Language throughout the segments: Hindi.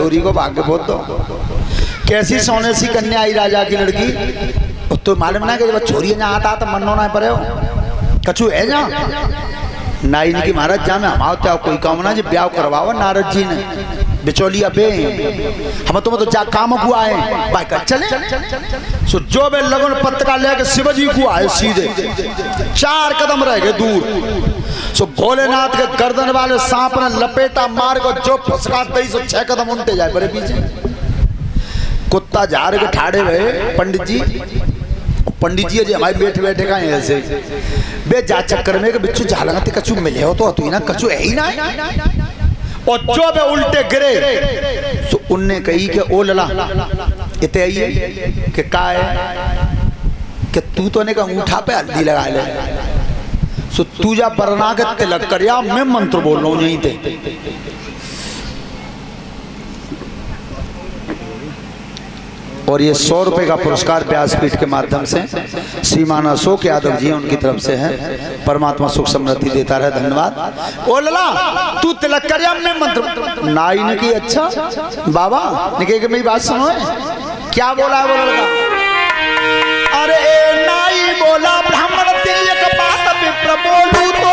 छोरी को भाग्य बोल दो। कैसी सोने सी कन्या आई राजा की लड़की, तो मालूम ना कि जब छोरी यहाँ आता तो मनो ना पड़े हो कछु है ना नाई ने की महाराज जा में हमारे क्या कोई काम ना जो ब्याह करवाओ नारद जी ने बिचौलिया बे हम तो जा काम को आए भाई कर चले सो जो बे लगन पत्रिका लेके शिवजी को आए सीधे 4 कदम रह गए दूर। सो भोलेनाथ के गर्दन वाले सांप ने लपेटा मार को जो फसका दई सो 6 कदम उल्टे जाए बड़े पीछे। कुत्ता झाड़ के ठाड़े हुए पंडित जी जी हमारे बैठे बैठे का ऐसे बे जा चक्कर में कि बिच्छू जा लगा कछु मिले हो तो ही ना कछु है ही ना। और जो बे उल्टे गिरे तो उनने कही कि ओ लला इतने आइए कि का है कि तू तो ने का अंगूठा पे हल्दी लगा ले सो तू जा बरना के तिलक कर या मैं मंत्र बोल रहा हूँ यहीं पे। और ये 100 रुपए का पुरस्कार व्यासपीठ के माध्यम से श्रीमान अशोक यादव जी उनकी तरफ से है। परमात्मा सुख समृद्धि देता रहे, धन्यवाद। ओ लला तू तिलक कर या मैं मंत्र। नाई ने की अच्छा बाबा ने कही कि मेरी बात सुनो है क्या बोला है वो लड़का। अरे नाई बोला ब्राह्मण तिलक बात विप्र बोलू तो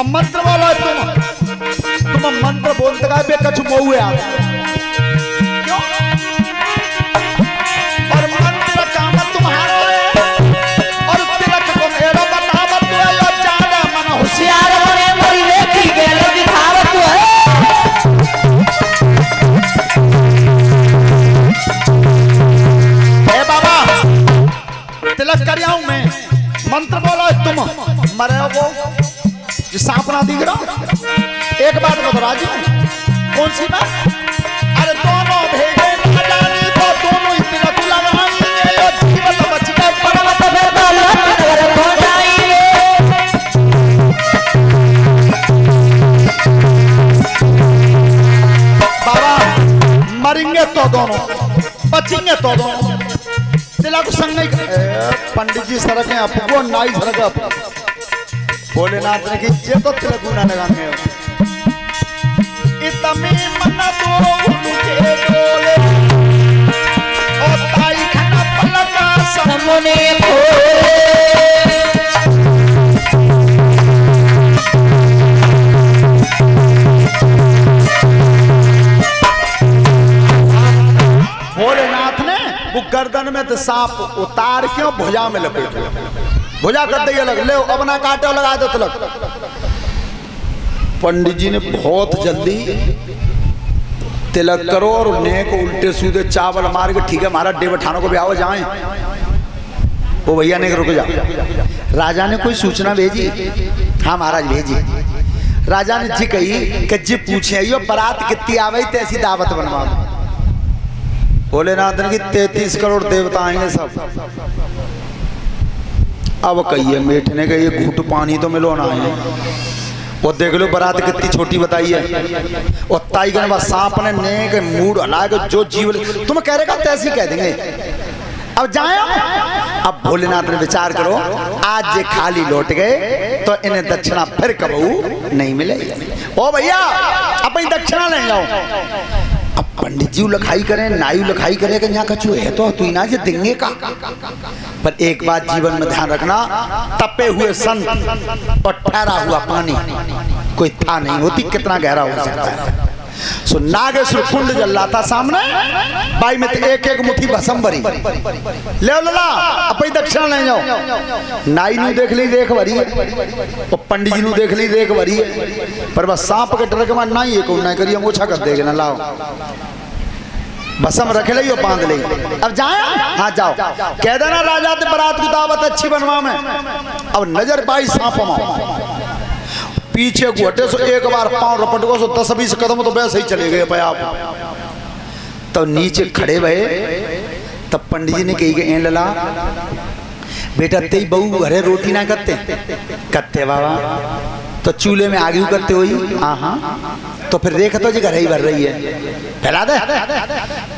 मंत्र बोलो तुम मंत्र बोलते का बे कछु मऊ है क्यों और मंत्र काम तुम्हारा है और तिलक को एरो बतावत है यो ज्यादा मन होशियार बने मरी लेकी गेलो दिखावत है। ए बाबा तिलक कर आऊं मैं मंत्र बोलो तुम मरे हो सांप ना दिख रहा। एक बात बता राजू कौन सी बात। अरे दोनों भेजे ना जाने तो दोनों ही तिलक लगाएंगे और जीवन बच के पर्वत पे बालक हो जाएंगे। बाबा मरेंगे तो दोनों बचेंगे तो दोनों तिलक संग नहीं। पंडित जी सड़क है आपको नाई सड़क है भोलेनाथ ने की जे तो तिलक ना लगाने इतमी मन तो उनके बोले और ताई खाना पलका सामने भोलेनाथ ने वो गर्दन में तो सांप उतार के भुजा में लपेट दिया। भुजा कर दिया लग ले अब ना काटे लगा दो तिलक। पंडित जी ने बहुत जल्दी तिलक करो और नेक उल्टे सीधे चावल मार के ठीक है हमारा डे बैठानों को ब्याह जाए। वो भैया ने रुक जा। राजा ने कोई सूचना भेजी। हाँ महाराज भेजी। राजा ने जी कही कि जी पूछे यो बारात कितनी आवे तैसी दावत बनवा दो। भोलेनाथ ने की 33 करोड़ देवता आएंगे सब। अब कहिए बैठने का ये घूट पानी तो मिलो ना है। और देख लो बारात कितनी छोटी बताई है। और टाइगर व सांप ने नेक मूड हला के जो जीव तुम कह रहे तैसी कह देंगे। अब जाए अब भोलेनाथ ने विचार करो आज जे खाली लौट गए तो इन्हें दक्षिणा फिर कबू नहीं मिलेगी। ओ भैया अपनी दक्षिणा ले जाओ। अब पंडित जी लखाई करें नायु लखाई करे कि यहाँ कछु है तो तू ना जे देंगे का। पर एक बात जीवन में ध्यान रखना तपे हुए संत और ठहरा हुआ पानी कोई था नहीं होती कितना गहरा हो सकता है। सो नागेश्वर कुंड जल रहा था सामने भाई में तो एक एक मुट्ठी भस्म भरी ले लला अपनी दक्षिणा ले जाओ। नाई नू देख ली देख भरी है और पंडित जी नू देख ली देख भरी है। पर बस सांप के डर के बाद नाई एक ना करिए मोछा कर देगा ना लाओ भस्म रख ले बांध ले। अब जाए हाँ जाओ कह देना राजा ते बारात की दावत अच्छी बनवा में। अब नजर पाई सांप माओ पीछे को हटे सो एक बार पांव रपट को सो 10-20 कदम तो वैसे ही चले गए भाई आप तो नीचे खड़े भये। तब पंडित जी ने कही कि ए लला बेटा तेई बहू घरे रोटी ना करते बाबा, तो चूल्हे में आगे करते हुई हाँ, तो फिर देख तो जी घर ही भर रही है, फैला दे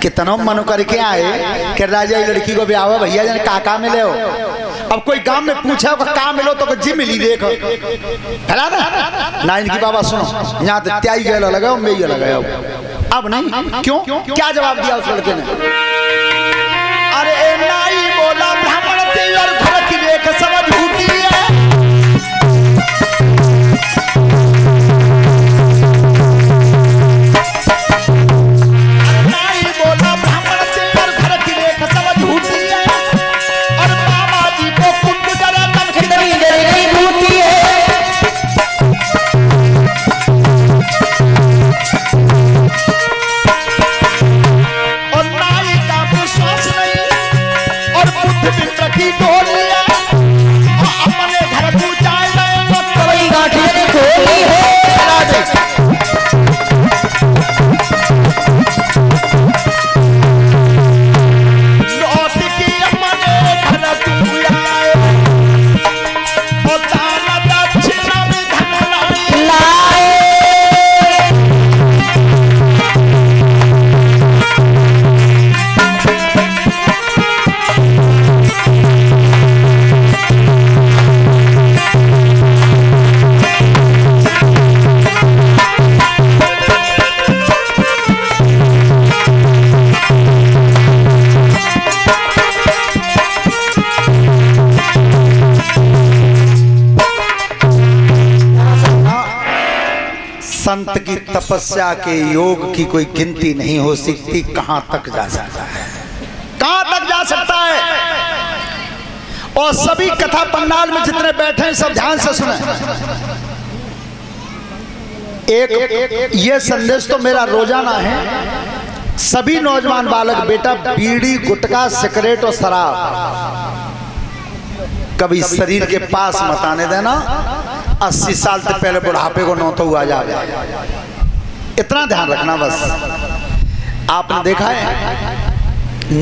कितना मनो करके आए कि राजा लड़की को ब्याह भैया जाने का मिले हो। अब कोई गांव में पूछा होगा का मिलो तो जी मिली, देखो फैला दे ना। इनकी बाबा सुनो यहाँ तो त्याई गया लगाओ मैं ये लगाओ। अब नहीं क्यों, क्या जवाब दिया उस लड़के ने? अरे नाई बोला ब्राह्मण और घर की रेख समझ झूठी है। नाई बोला ब्राह्मण और घर की रेख समझ झूठी है, और मामा जी को कुंड डरा तब खिदरी गई झूठी है। और नाई का विश्वास नहीं और बुद्ध मित्र की टोलियां अपने घर को जाए तो कोई गाठी ने खोली है। लौट के अपने घर तू आए और दाना दक्षिणा में धन लाए। संत की तपस्या के योग की कोई गिनती नहीं हो सकती। कहां तक जा सकता है, कहां तक जा सकता है। और सभी कथा पंडाल में जितने बैठे हैं सब ध्यान से सुने। एक ये संदेश तो मेरा रोजाना है, सभी नौजवान बालक बेटा बीड़ी गुटखा सिगरेट और शराब कभी शरीर के पास मत आने देना। 80 साल से पहले बुढ़ापे को नौतो हुआ जाए, इतना ध्यान रखना बस। आपने देखा है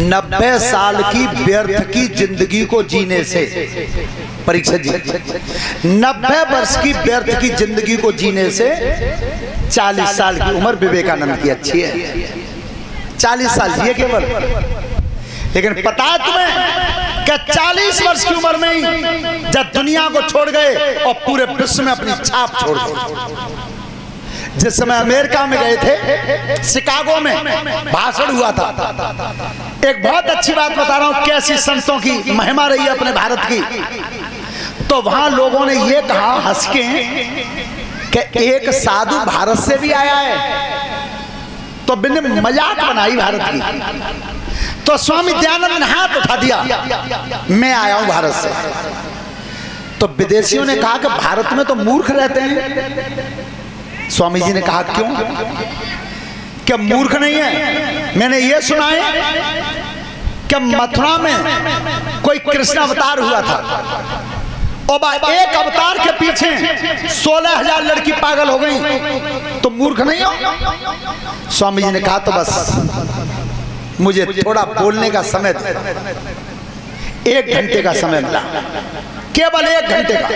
90 साल की व्यर्थ की जिंदगी को जीने से, परीक्षा जी 90 वर्ष की व्यर्थ की जिंदगी को जीने से 40 साल की उम्र विवेकानंद की अच्छी है। 40 साल जिए केवल, लेकिन पता है तुम्हें कि 40 वर्ष की उम्र में ही जब दुनिया को छोड़ गए और पूरे विश्व में अपनी छाप छोड़ गए। जिस समय अमेरिका में गए थे, शिकागो में भाषण हुआ था। एक बहुत अच्छी बात बता रहा हूं कैसी संतों की महिमा रही है अपने भारत की। तो वहां लोगों ने ये कहा हंस के कि एक साधु भारत से भी आया है, तो बिन मजाक बनाई भारत की। तो स्वामी दयानंद ने हाथ उठा दिया, मैं आया हूं भारत से। तो विदेशियों ने कहा कि भारत में तो मूर्ख रहते हैं। स्वामी जी ने कहा क्यों? क्या मूर्ख नहीं है? मैंने ये सुना है कि मथुरा में कोई कृष्ण अवतार हुआ था और एक अवतार के पीछे 16,000 लड़की पागल हो गई, तो मूर्ख नहीं हो? स्वामी जी ने कहा तो बस मुझे थोड़ा बोलने का समय दे। 1 घंटे का समय मिला, केवल 1 घंटे का।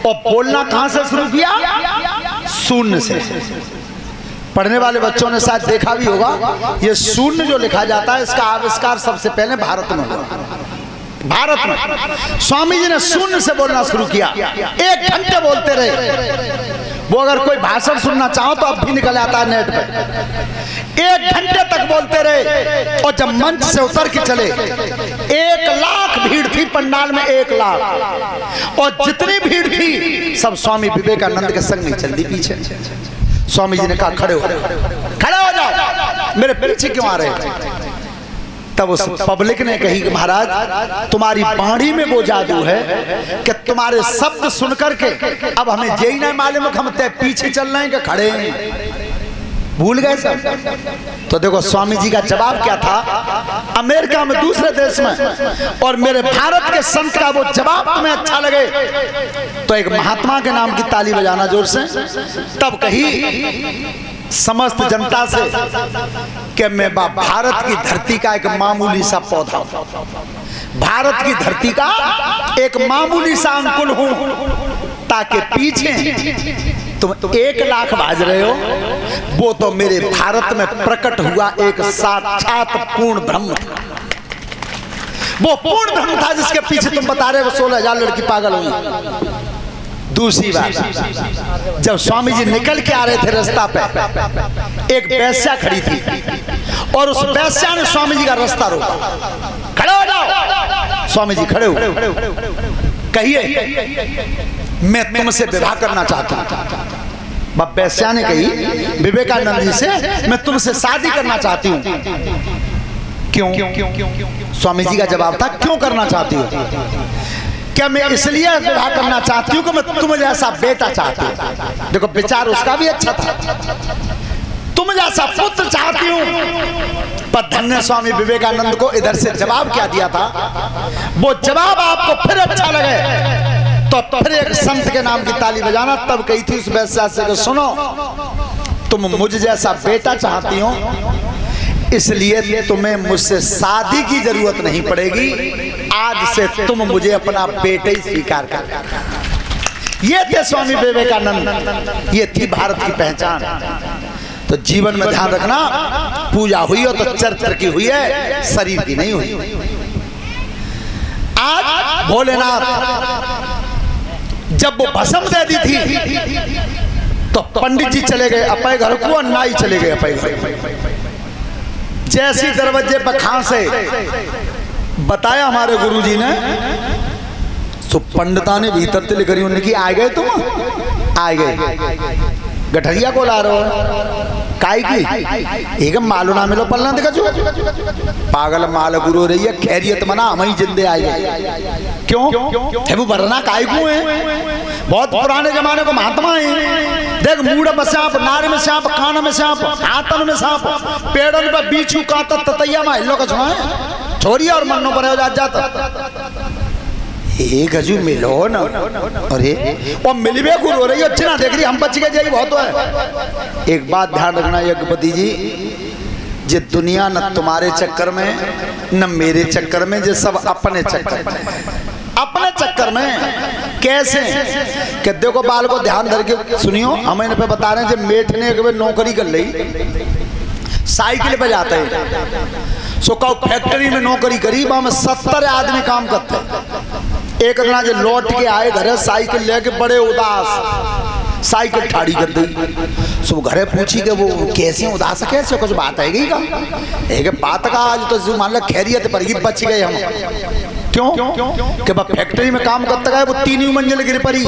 और बोलना कहां से शुरू किया? शून्य से। पढ़ने वाले बच्चों ने शायद देखा भी होगा, ये शून्य जो लिखा जाता है इसका आविष्कार सबसे पहले भारत में हुआ। भारत में स्वामी जी ने शून्य से बोलना शुरू किया। 1 घंटे बोलते रहे। वो अगर कोई भाषण सुनना चाहो तो अब भी निकल आता है नेट पे। 1 घंटे तक बोलते रहे और जब मंच से उतर के चले 1 लाख भीड़ थी पंडाल में, 1 लाख। और जितनी भीड़ थी सब स्वामी विवेकानंद के संग नहीं चल दी पीछे। स्वामी जी ने कहा खड़े हो जाओ, मेरे पीछे क्यों आ रहे? तब उस पब्लिक ने कही कि महाराज तुम्हारी वाणी में वो जादू है कि तुम्हारे शब्द सुनकर के अब हमें यही नहीं मालूम कि हम पीछे चल रहे हैं कि खड़े हैं, भूल गए सब। तो देखो स्वामी जी का जवाब क्या था अमेरिका में, दूसरे देश में, और मेरे भारत के संत का वो जवाब तुम्हें अच्छा लगे तो एक महात्मा के नाम की ताली बजाना जोर से। तब कही समस्त जनता से कि मैं भारत की धरती का एक मामूली सा पौधा हूं, भारत की धरती का एक मामूली सा अंकुर हूं, ताकि पीछे तुम 1 लाख भाज रहे हो, वो तो मेरे भारत में प्रकट हुआ एक साक्षात पूर्ण ब्रह्म था। वो पूर्ण ब्रह्म था जिसके पीछे तुम बता रहे हो 16,000 लड़की पागल हुई। दूसरी बात, जब स्वामी जी निकल के आ रहे थे रास्ता पे, एक वेश्या खड़ी थी और उस वेश्या ने स्वामी जी का रास्ता रोका। खड़े हो जाओ। स्वामी जी खड़े हो, कहिए मैं तुमसे विवाह करना चाहता हूं। वेश्या ने कही विवेकानंद जी से, मैं तुमसे शादी करना चाहती हूँ। क्यों? स्वामी जी का जवाब था, क्यों करना चाहती हो? क्या मैं इसलिए विवाह करना चाहती हूँ कि मैं तुम जैसा बेटा चाहती हूँ। देखो विचार उसका भी अच्छा था, तुम जैसा पुत्र चाहती हूँ। पर धन्य स्वामी विवेकानंद को इधर से जवाब क्या दिया था, वो जवाब आपको फिर अच्छा लगे तो फिर एक संत के नाम की ताली बजाना। तब कही थी उस वैश्या से, सुनो तुम मुझ जैसा बेटा चाहती हो, इसलिए तुम्हें मुझसे शादी की जरूरत नहीं पड़ेगी, आज से तुम मुझे अपना बेटा ही स्वीकार कर। ये थे स्वामी विवेकानंद, ये थी भारत की पहचान। तो जीवन में ध्यान रखना, पूजा हुई हो तो चरित्र की हुई है, शरीर की नहीं हुई। आज भोलेनाथ जब वो भस्म दे दी थी तो पंडित जी चले गए अपने घर को, नाई चले गए अपने घर। जैसी दरवाजे पर खांसे बताया हमारे गुरुजी ने, सो पंडिता ने भीतर से लिख रही, उन्होंने की आ गए तुम, आ गए गठरिया को ला रहे हो काय की, एक मालू ना मिलो पलना देखा जो पागल माल गुरु रही है, खैरियत मना हम ही जिंदे आए। क्यों है वो वरना काय को है, बहुत पुराने जमाने को महात्मा है। देख मूड में सांप, नार में सांप, कान में सांप, हाथन में सांप, पेड़न पर बीछू काता ततैया में हिल्लो का छुआ छोरी और मन्नो पर हो जाता। एक हजू मिलो ना, अरे और मिलवे को रो रही अच्छी ना देख रही, हम बच गए जाइए बहुत है। एक बात ध्यान रखना यज्ञपति जी, जे दुनिया न तुम्हारे चक्कर में न मेरे चक्कर में, जे सब अपने चक्कर में, अपने चक्कर में। कैसे कि देखो बाल को ध्यान धर के सुनियो, हम इन पे बता रहे हैं, जब मेठ ने एक नौकरी कर ली, साइकिल पे जाते हैं, सो कहो फैक्ट्री में नौकरी करी, वहां में 70 आदमी काम करते। एक दिन जो लौट के आए घरे साइकिल लेके बड़े उदास, साइकिल ठाड़ी कर दी। सो घरे पूछी कि वो कैसे उदास, कैसे कुछ बात है का? एक बात का आज तो मान लो खैरियत पर ही बच गए हम। क्यों कि फैक्ट्री में काम करते गए, वो 3 मंजिल गिर पड़ी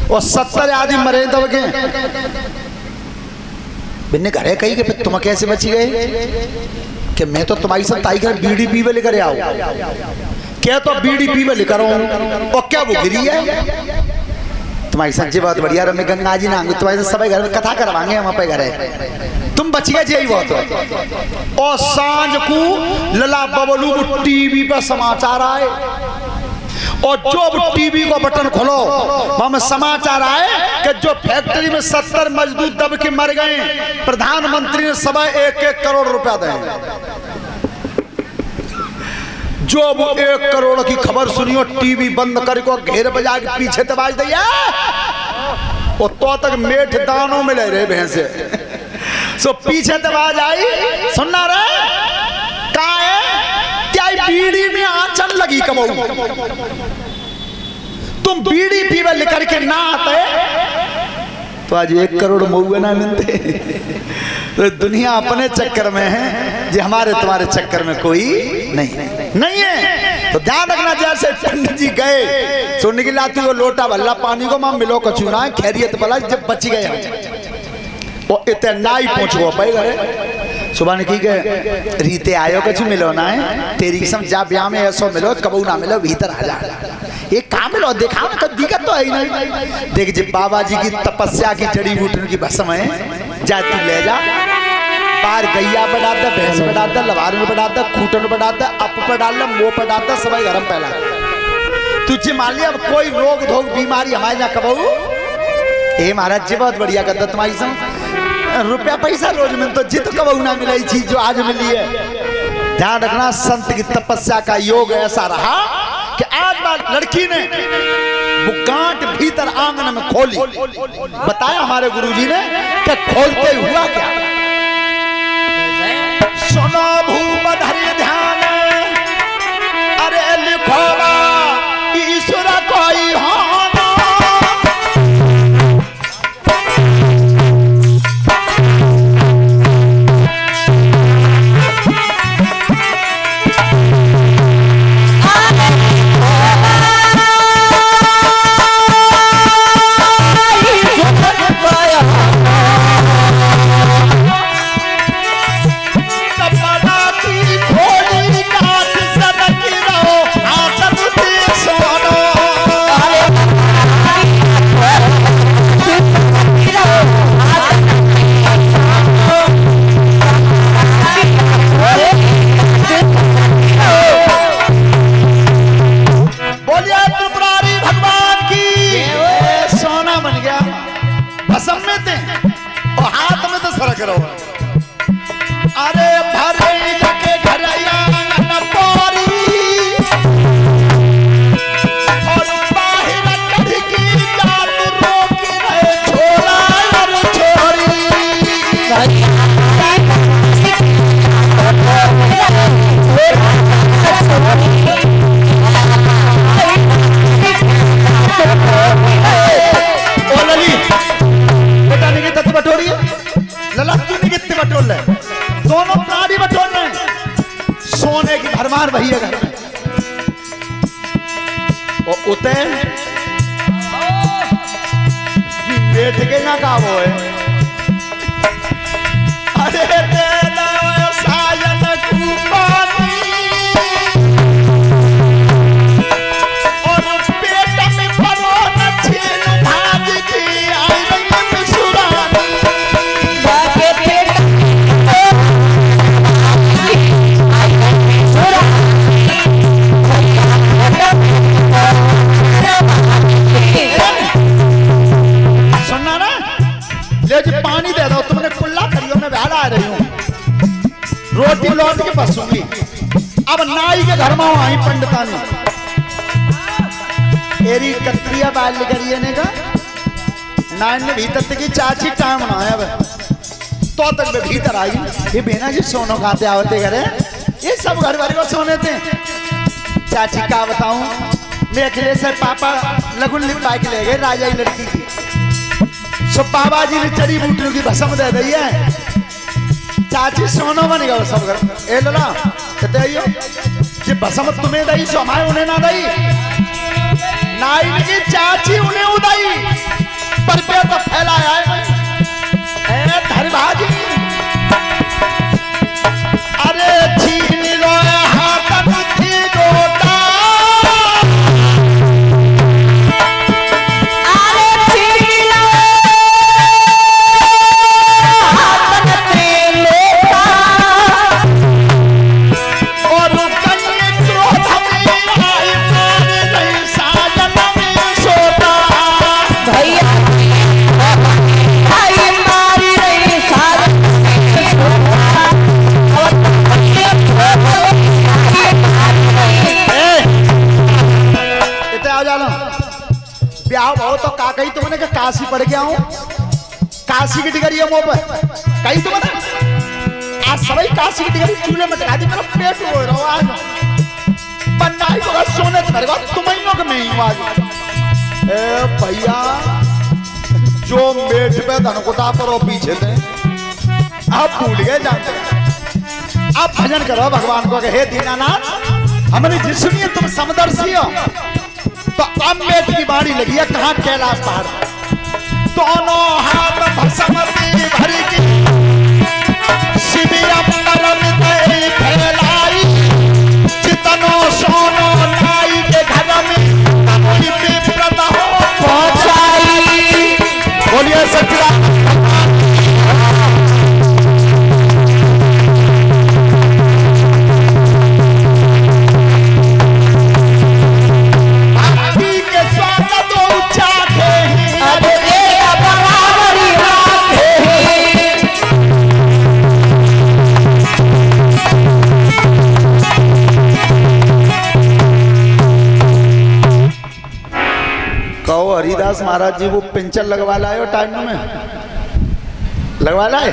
और 70 आदमी मरे दब के। बिन्ने घरे कही कि तुम कैसे बच गए? कि मैं तो तुम्हारी सब ताई घर बीड़ी पीवे लेकर आओ। क्या तो बीड़ी पीवे लेकर आऊं और क्या वो गिरी है? तुम्हारी सच्ची बहुत बढ़िया, मैं गंगा जी नांग तुम्हारे सब घर में कथा करवाएंगे हम अपने घर, तुम बच गए जी बहुत। और सांझ को लला बबलू टीवी पर समाचार आए, और जो टीवी को बटन खोलो वहां में समाचार आए कि जो फैक्ट्री में 70 मजदूर दब के मर गए, प्रधानमंत्री ने सब 1-1 करोड़ रुपया दें। जो 1 करोड़ की खबर सुनियो, टीवी बंद करके घेर बजा के पीछे तबाज दिया, और तो तक मेठ दानों में ले रहे भैंसे। सो पीछे तबाज आई, सुनना रहे कहा है क्या बीड़ी में आंचल लगी कबू, तुम बीड़ी पीवे लेकर के ना आते तो आज 1 करोड़ मऊए ना मिलते। तो दुनिया अपने चक्कर में है, जो हमारे तुम्हारे चक्कर में कोई नहीं है। तो ध्यान रखना, जैसे पंडित जी गए सोने की लाती वो लोटा भल्ला पानी को मां मिलो कचूना खैरियत भला, जब बच गए हम वो इतना ही पहुंचो भाई घरे। सुबह ने की गए रीते आयो कछु मिलो ना है, तेरी किस्म जा ब्याह में ऐसो मिलो कबू ना मिलो, भीतर आ जा। एक काम मिलो देखा ना, कभी दिक्कत तो है ही नहीं। देख जी बाबा जी की तपस्या की जड़ी बूटियों की भस्म है, जा तू ले जा। बाहर गैया पर डालता, भैंस पर डालता, लवार में डालता, खूटन पर डालता, अप पर डालता, मुँह पर डालता, सब गरम पहला। तुझे मान लिया अब कोई रोग धोग बीमारी हमारे यहाँ कबू, ए महाराज जी बहुत बढ़िया करता तुम्हारी संग। रुपया पैसा रोज में तो जित कबू ना मिले चीज जो आज मिली है। ध्यान रखना, संत की तपस्या का योग ऐसा रहा कि आज बार लड़की ने वो गांठ भीतर आंगन में खोली। बताया हमारे गुरुजी ने कि खोलते हुआ क्या, सुनो भूपधरि ध्यान, अरे लिखो ईश्वर कोई हो दोनों प्राणी बटोर रहे हैं, सोने की भरमार भई है घर में। और उते बैठ के ना का वो है, अरे तेरा सायन कुपानी और पेट में भरो न छीन भाज की आई रंग सुरानी जाके पेट पानी दे दो, तुमने कुल्ला करियो, मैं बहला आ रही हूँ, रोटी लौट के बसूंगी। अब नाई के घर में आई पंडितानी एरी कत्रिया बाल करिए ने का नाइन ने भीतर की चाची टाइम ना है तो तक वे भीतर आई, ये बेना जी सोनो खाते आवते घरे, ये सब घर वाले को सोने थे। चाची का बताऊं, मैं अकेले से पापा लगुन लिप बाइक ले गए राजा ही लड़की की, सो बाबा जी ने चढ़ी बूटियों की भस्म दे दी है। चाची सोनो बन गया सब घर, ए लला कहते आइयो ये भस्म तुम्हें दई सो हमारे उन्हें ना दई, नाइन की चाची उन्हें उदाई पर पे तो फैलाया है धरबाजी, अरे छीन लो हाथ थी गोटा तो काकई तुमने का काशी पढ़ गया हूँ, काशी की डिग्री है मुंह पर कहीं तुमने आज सभी काशी की डिग्री चूल्हे में चढ़ा दी, मेरा पेट हो रहा आज बनाई तो सोने से भरेगा तुम्हें लोग में ही आज। ए भैया जो मेट पे धनकुटा पर पीछे थे अब भूल गए जानते, अब भजन करो भगवान को, हे दीनानाथ हमारी जिसमें तुम समदर्शी हो, तो अब मेट की बाड़ी लगी है कहाँ कैलाश पहाड़, दोनों हाथ भस्मती भर की शिविर फैलाई, जितनो सोनो नाई के घर में विप्रत हो पहुंचाई। बोलिए सच्चिदानंद कहो हरिदास महाराज जी वो पिंचर लगवा लाए हो टाइम में लगवा लाए